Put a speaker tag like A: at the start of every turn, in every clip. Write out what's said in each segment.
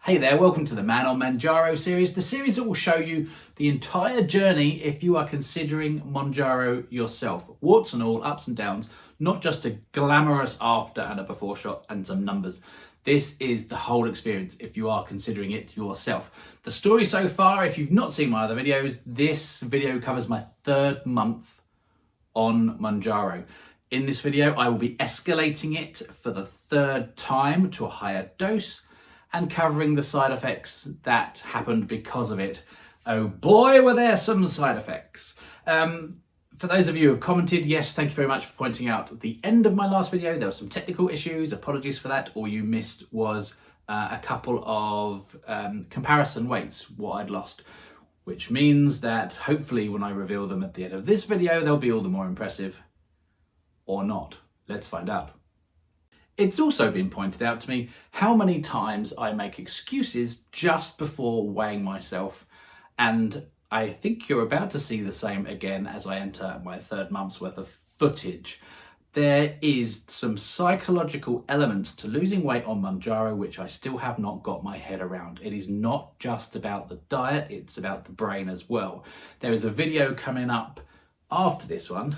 A: Hey there, welcome to the Man on Mounjaro series, the series that will show you the entire journey if you are considering Mounjaro yourself. Warts and all, ups and downs, not just a glamorous after and a before shot and some numbers. This is the whole experience if you are considering it yourself. The story so far, if you've not seen my other videos, this video covers my 3rd month on Mounjaro. In this video, I will be escalating it for the 3rd time to a higher dose, and covering the side effects that happened because of it. Oh boy, were there some side effects. For those of you who have commented, yes, thank you very much for pointing out at the end of my last video, there were some technical issues, apologies for that. All you missed was a couple of comparison weights, what I'd lost, which means that hopefully when I reveal them at the end of this video, they'll be all the more impressive, or not. Let's find out. It's also been pointed out to me how many times I make excuses just before weighing myself, and I think you're about to see the same again as I enter my 3rd month's worth of footage. There is some psychological elements to losing weight on Mounjaro which I still have not got my head around. It is not just about the diet, it's about the brain as well. There is a video coming up after this one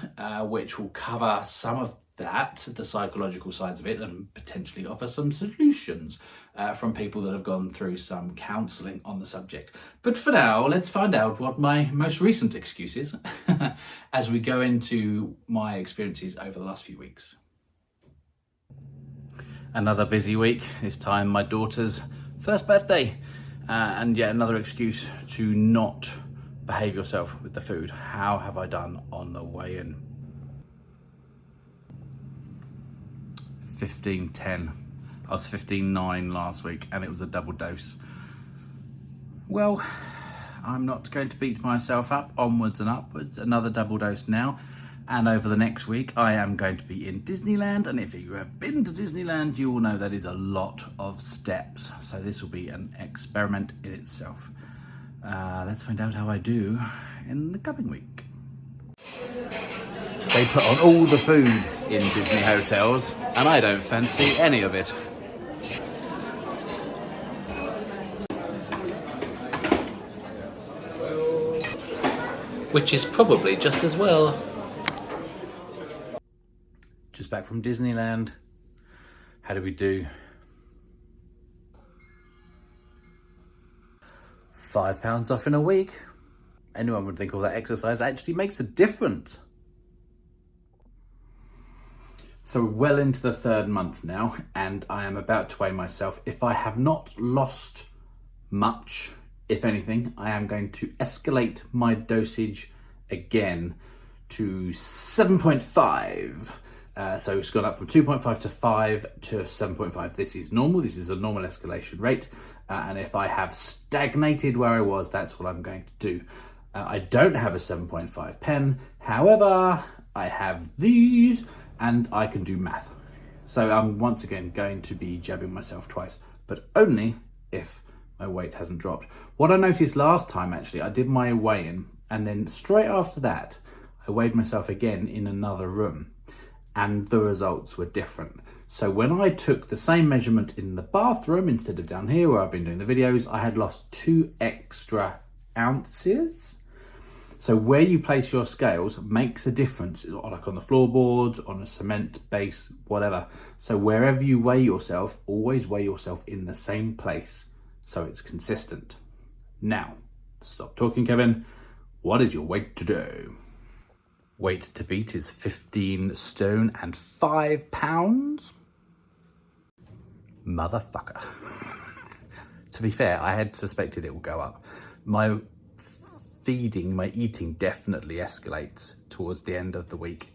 A: which will cover some of that, the psychological sides of it, and potentially offer some solutions from people that have gone through some counselling on the subject. But for now, let's find out what my most recent excuse is as we go into my experiences over the last few weeks. Another busy week, this time my daughter's 1st birthday, and yet another excuse to not behave yourself with the food. How have I done on the weigh-in? 15.10. I was 15.9 last week and it was a double dose. Well, I'm not going to beat myself up, onwards and upwards. Another double dose now, and over the next week I am going to be in Disneyland, and if you have been to Disneyland you will know that is a lot of steps, so this will be an experiment in itself. Let's find out how I do in the coming week. They put on all the food in Disney hotels, and I don't fancy any of it. Which is probably just as well. Just back from Disneyland. How did we do? £5 off in a week. Anyone would think all that exercise actually makes a difference. So we're well into the 3rd month now, and I am about to weigh myself. If I have not lost much, if anything, I am going to escalate my dosage again to 7.5. So it's gone up from 2.5 to 5 to 7.5. This is normal. This is a normal escalation rate. And if I have stagnated where I was, that's what I'm going to do. I don't have a 7.5 pen. However, I have these, and I can do math. So I'm once again going to be jabbing myself twice, but only if my weight hasn't dropped. What I noticed last time, actually, I did my weigh-in, and then straight after that, I weighed myself again in another room, and the results were different. So when I took the same measurement in the bathroom instead of down here where I've been doing the videos, I had lost 2 extra ounces. So where you place your scales makes a difference, like on the floorboards, on a cement base, whatever. So wherever you weigh yourself, always weigh yourself in the same place so it's consistent. Now, stop talking, Kevin. What is your weight today? Weight to beat is 15 stone and 5 pounds. Motherfucker. To be fair, I had suspected it would go up. My eating definitely escalates towards the end of the week,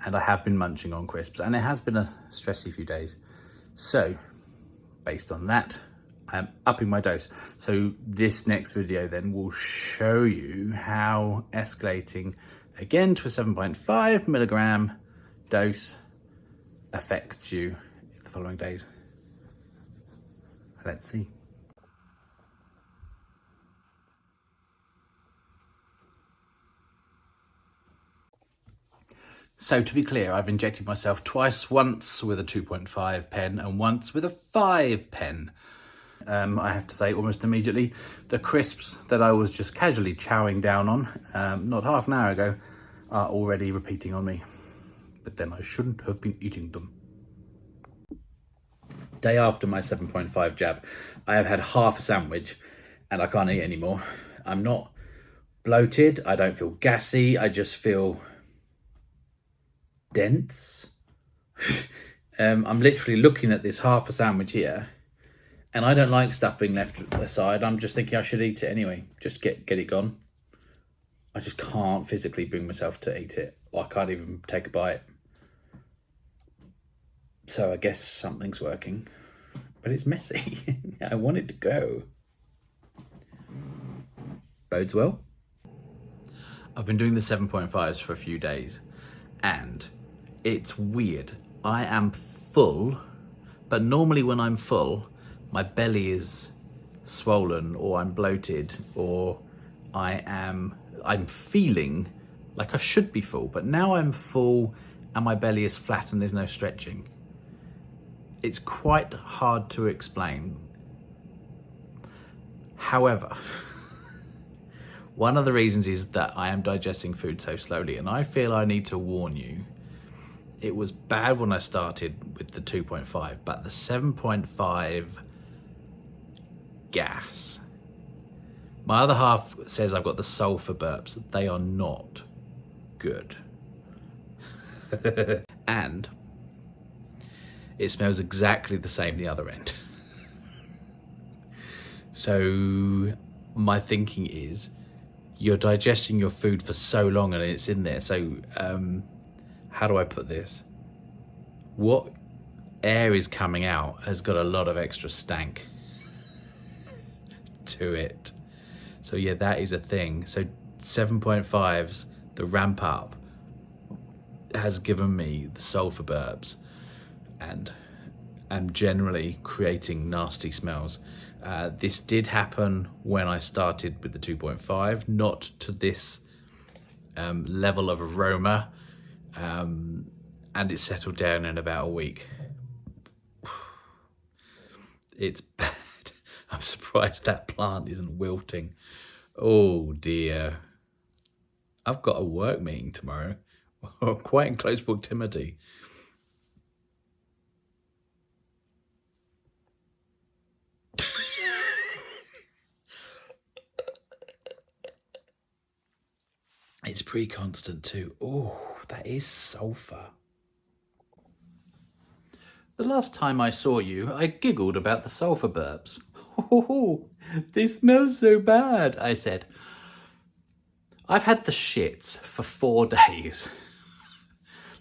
A: and I have been munching on crisps, and it has been a stressy few days. So based on that, I am upping my dose. So this next video then will show you how escalating again to a 7.5 milligram dose affects you the following days. Let's see. So to be clear, I've injected myself twice, once with a 2.5 pen and once with a 5 pen. I have to say, almost immediately. The crisps that I was just casually chowing down on not half an hour ago are already repeating on me. But then I shouldn't have been eating them. Day after my 7.5 jab, I have had half a sandwich and I can't eat anymore. I'm not bloated, I don't feel gassy, I just feel dense. I'm literally looking at this half a sandwich here, and I don't like stuff being left aside. I'm just thinking I should eat it anyway, just get it gone. I just can't physically bring myself to eat it, or I can't even take a bite. So I guess something's working, but it's messy. I want it to go. Bodes well. I've been doing the 7.5s for a few days, and it's weird. I am full, but normally when I'm full, my belly is swollen, or I'm bloated, or I'm feeling like I should be full, but now I'm full and my belly is flat and there's no stretching. It's quite hard to explain. However, one of the reasons is that I am digesting food so slowly, and I feel I need to warn you. It was bad when I started with the 2.5, but the 7.5 gas. My other half says I've got the sulfur burps. They are not good. And it smells exactly the same the other end. So my thinking is, you're digesting your food for so long and it's in there. So how do I put this? What air is coming out has got a lot of extra stank to it. So yeah, that is a thing. So 7.5s, the ramp up, has given me the sulfur burps and am generally creating nasty smells. This did happen when I started with the 2.5, not to this level of aroma, and it settled down in about a week. It's bad. I'm surprised that plant isn't wilting. Oh dear. I've got a work meeting tomorrow, quite in close proximity. It's pre-constant too. Oh, that is sulfur. The last time I saw you, I giggled about the sulfur burps. Oh, they smell so bad, I said. I've had the shits for 4 days.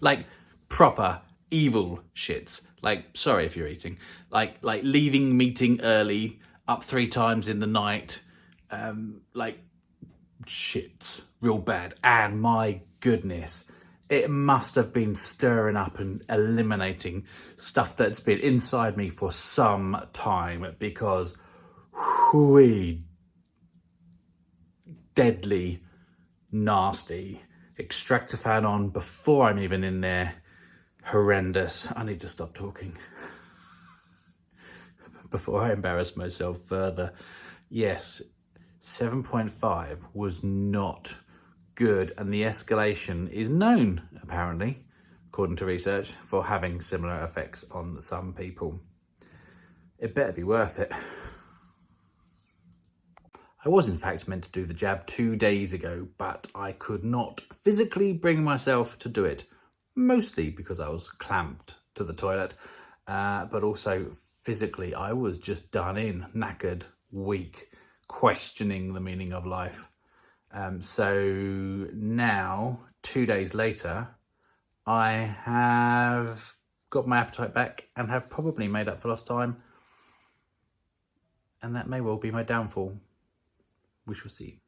A: Like proper evil shits. Like, sorry if you're eating. Like leaving meeting early, up 3 times in the night. Like shits, real bad. And my goodness, it must have been stirring up and eliminating stuff that's been inside me for some time, because whooey, deadly nasty. Extractor fan on before I'm even in there. Horrendous. I need to stop talking before I embarrass myself further. Yes, 7.5 was not good, and the escalation is known, apparently, according to research, for having similar effects on some people. It better be worth it. I was in fact meant to do the jab 2 days ago, but I could not physically bring myself to do it, mostly because I was clamped to the toilet, but also physically I was just done in, knackered, weak, questioning the meaning of life. So now, 2 days later, I have got my appetite back and have probably made up for lost time. And that may well be my downfall. We shall see.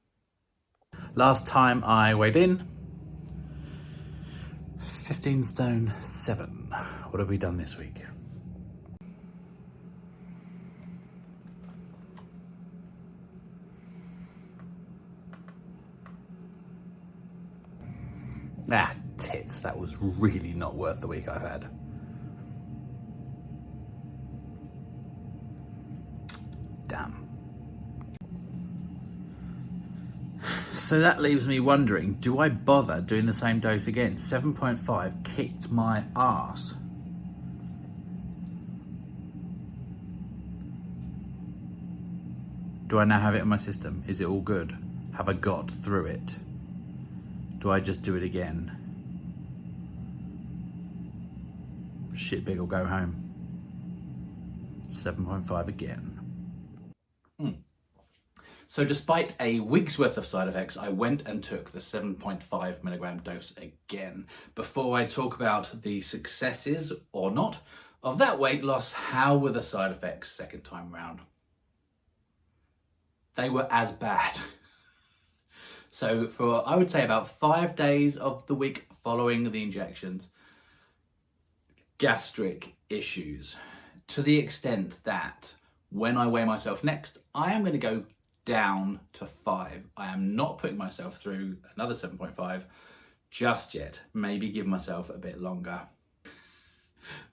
A: Last time I weighed in, 15 stone 7. What have we done this week? Ah, tits, that was really not worth the week I've had. So that leaves me wondering, do I bother doing the same dose again? 7.5 kicked my ass. Do I now have it in my system? Is it all good? Have I got through it? Do I just do it again? Shit big or go home. 7.5 again. So despite a week's worth of side effects, I went and took the 7.5 milligram dose again. Before I talk about the successes or not of that weight loss, how were the side effects second time round? They were as bad. So for, I would say, about 5 days of the week following the injections, gastric issues, to the extent that when I weigh myself next, I am going to go down to 5. I am not putting myself through another 7.5 just yet. Maybe give myself a bit longer.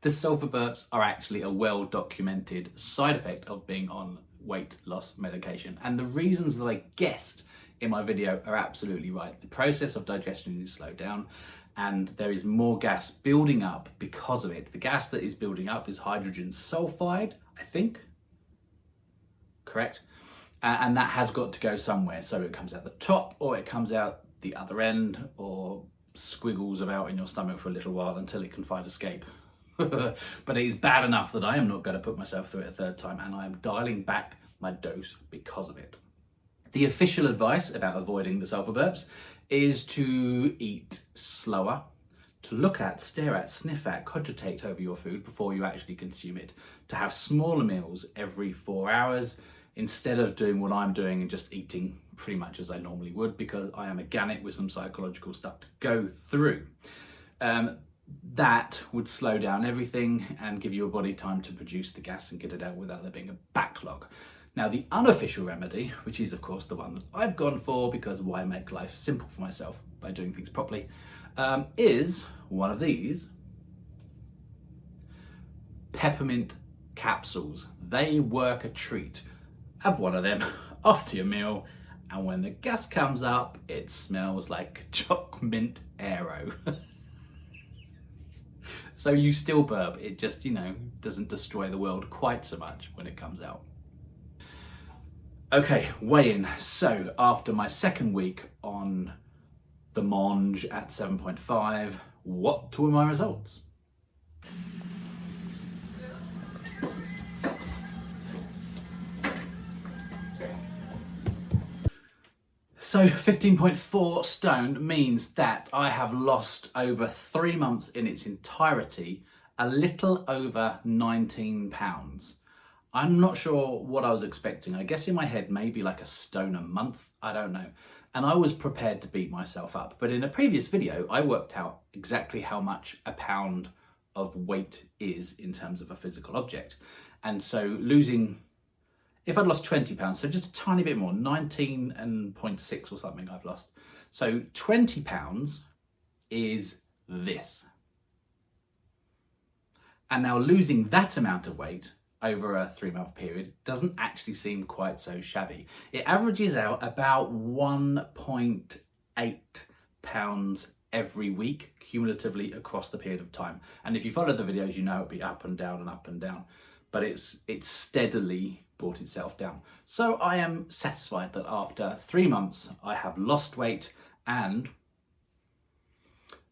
A: The sulfur burps are actually a well-documented side effect of being on weight loss medication. And the reasons that I guessed in my video are absolutely right. The process of digestion is slowed down and there is more gas building up because of it. The gas that is building up is hydrogen sulfide, I think. Correct? And that has got to go somewhere. So it comes out the top or it comes out the other end or squiggles about in your stomach for a little while until it can find escape. But it is bad enough that I am not going to put myself through it a third time, and I am dialing back my dose because of it. The official advice about avoiding the sulfur burps is to eat slower, to look at, stare at, sniff at, cogitate over your food before you actually consume it, to have smaller meals every 4 hours, instead of doing what I'm doing and just eating pretty much as I normally would, because I am organic with some psychological stuff to go through. That would slow down everything and give your body time to produce the gas and get it out without there being a backlog. Now, the unofficial remedy, which is of course the one that I've gone for because why make life simple for myself by doing things properly, is one of these peppermint capsules. They work a treat. Have one of them after your meal, and when the gas comes up, it smells like choc mint aero. So you still burp, it just, doesn't destroy the world quite so much when it comes out. Okay, weigh-in. So after my second week on the Monj at 7.5, what were my results? So 15.4 stone means that I have lost over 3 months in its entirety, a little over 19 pounds. I'm not sure what I was expecting. I guess in my head, maybe like a stone a month. I don't know. And I was prepared to beat myself up. But in a previous video, I worked out exactly how much a pound of weight is in terms of a physical object. And so losing, if I'd lost 20 pounds, so just a tiny bit more, 19.6 or something I've lost. So 20 pounds is this. And now losing that amount of weight over a 3-month period doesn't actually seem quite so shabby. It averages out about 1.8 pounds every week cumulatively across the period of time. And if you follow the videos, you know it'll be up and down and up and down, but it's steadily brought itself down. So I am satisfied that after 3 months, I have lost weight, and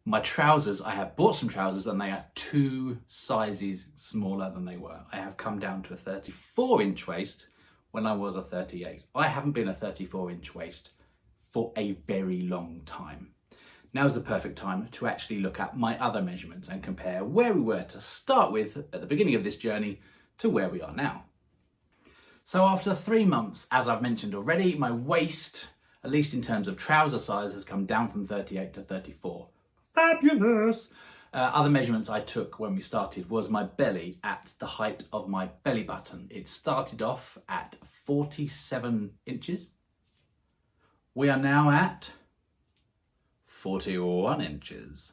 A: my trousers, I have bought some trousers and they are 2 sizes smaller than they were. I have come down to a 34-inch waist when I was a 38. I haven't been a 34-inch waist for a very long time. Now is the perfect time to actually look at my other measurements and compare where we were to start with at the beginning of this journey to where we are now. So after 3 months, as I've mentioned already, my waist, at least in terms of trouser size, has come down from 38 to 34. Fabulous! Other measurements I took when we started was my belly at the height of my belly button. It started off at 47 inches. We are now at 41 inches.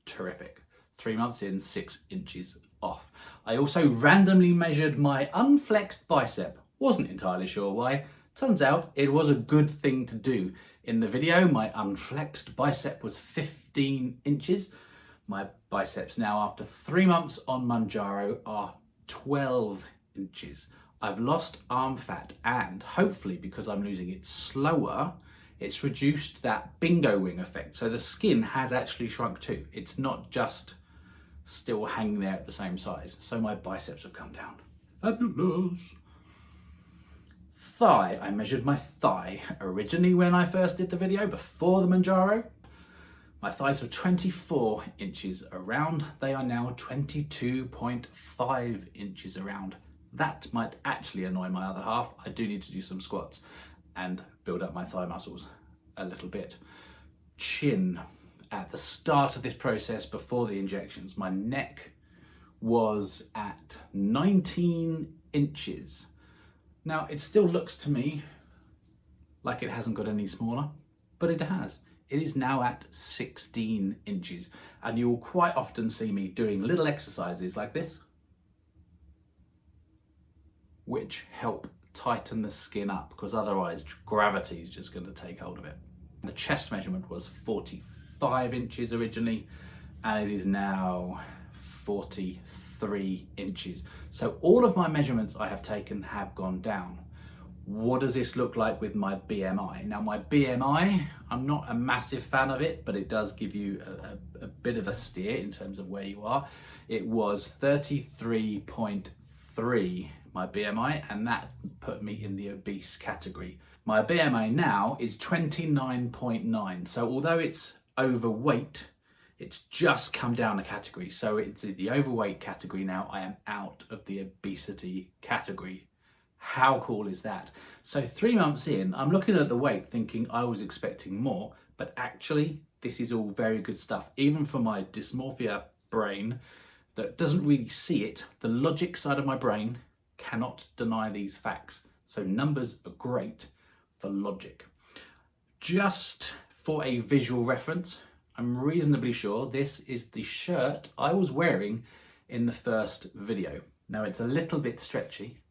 A: Terrific. 3 months in, 6 inches off. I also randomly measured my unflexed bicep. Wasn't entirely sure why, Turns out it was a good thing to do. In the video, my unflexed bicep was 15 inches. My biceps now, after 3 months on Mounjaro, are 12 inches. I've lost arm fat, and hopefully, because I'm losing it slower, it's reduced that bingo wing effect. So the skin has actually shrunk too. It's not just still hanging there at the same size. So my biceps have come down. Fabulous. Thigh. I measured my thigh originally when I first did the video before the Mounjaro. My thighs were 24 inches around. They are now 22.5 inches around. That might actually annoy my other half. I do need to do some squats and build up my thigh muscles a little bit. Chin. At the start of this process, before the injections, my neck was at 19 inches. Now, it still looks to me like it hasn't got any smaller, but it has. It is now at 16 inches, and you'll quite often see me doing little exercises like this, which help tighten the skin up, because otherwise gravity is just going to take hold of it. The chest measurement was 45 inches originally, and it is now 43 inches. So all of my measurements I have taken have gone down. What does this look like with my BMI? Now, my BMI, I'm not a massive fan of it, but it does give you a bit of a steer in terms of where you are. It was 33.3, my BMI, and that put me in the obese category. My BMI now is 29.9. So although it's overweight, it's just come down a category. So it's in the overweight category now. I am out of the obesity category. How cool is that? So 3 months in, I'm looking at the weight thinking I was expecting more, but actually this is all very good stuff. Even for my dysmorphia brain that doesn't really see it, the logic side of my brain cannot deny these facts. So numbers are great for logic. Just for a visual reference, I'm reasonably sure this is the shirt I was wearing in the first video. Now, it's a little bit stretchy,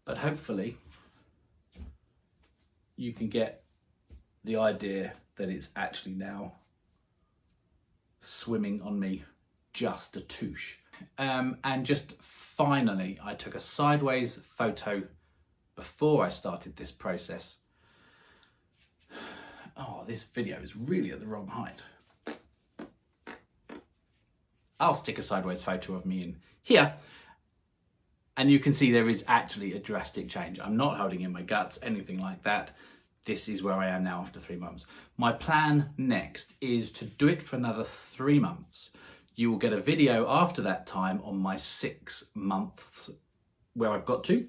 A: but hopefully you can get the idea that it's actually now swimming on me just a touche. And just finally, I took a sideways photo before I started this process. Oh, this video is really at the wrong height. I'll stick a sideways photo of me in here, and you can see there is actually a drastic change. I'm not holding in my guts, anything like that. This is where I am now after 3 months. My plan next is to do it for another 3 months. You will get a video after that time on my 6 months where I've got to.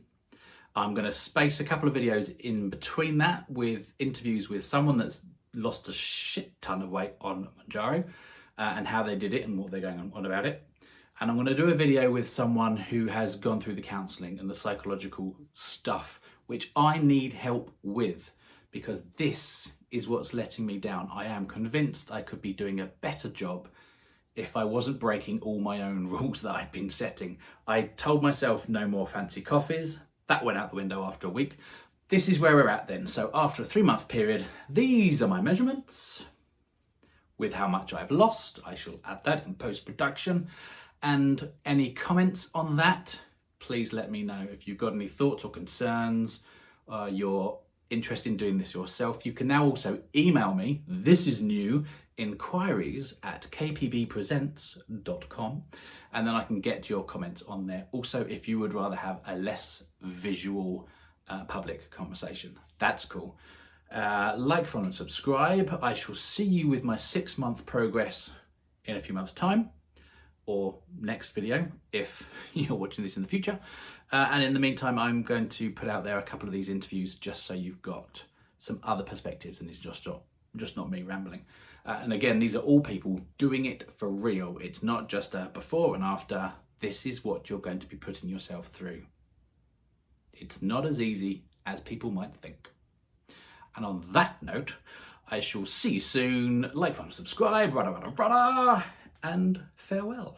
A: I'm going to space a couple of videos in between that with interviews with someone that's lost a shit ton of weight on Mounjaro and how they did it and what they're going on about it. And I'm going to do a video with someone who has gone through the counselling and the psychological stuff, which I need help with, because this is what's letting me down. I am convinced I could be doing a better job if I wasn't breaking all my own rules that I've been setting. I told myself no more fancy coffees. That went out the window after a week. This is where we're at then. So after a 3-month period, these are my measurements with how much I've lost. I shall add that in post-production. And any comments on that, please let me know. If you've got any thoughts or concerns, you're interested in doing this yourself, you can now also email me. This is new, inquiries@kpbpresents.com, and then I can get your comments on there. Also, if you would rather have a less visual public conversation, that's cool. Like, follow and subscribe. I shall see you with my 6-month progress in a few months' time, or next video if you're watching this in the future. And in the meantime, I'm going to put out there a couple of these interviews just so you've got some other perspectives and it's just not me rambling. And again, these are all people doing it for real. It's not just a before and after. This is what you're going to be putting yourself through. It's not as easy as people might think. And on that note, I shall see you soon. Like, follow, subscribe, and farewell.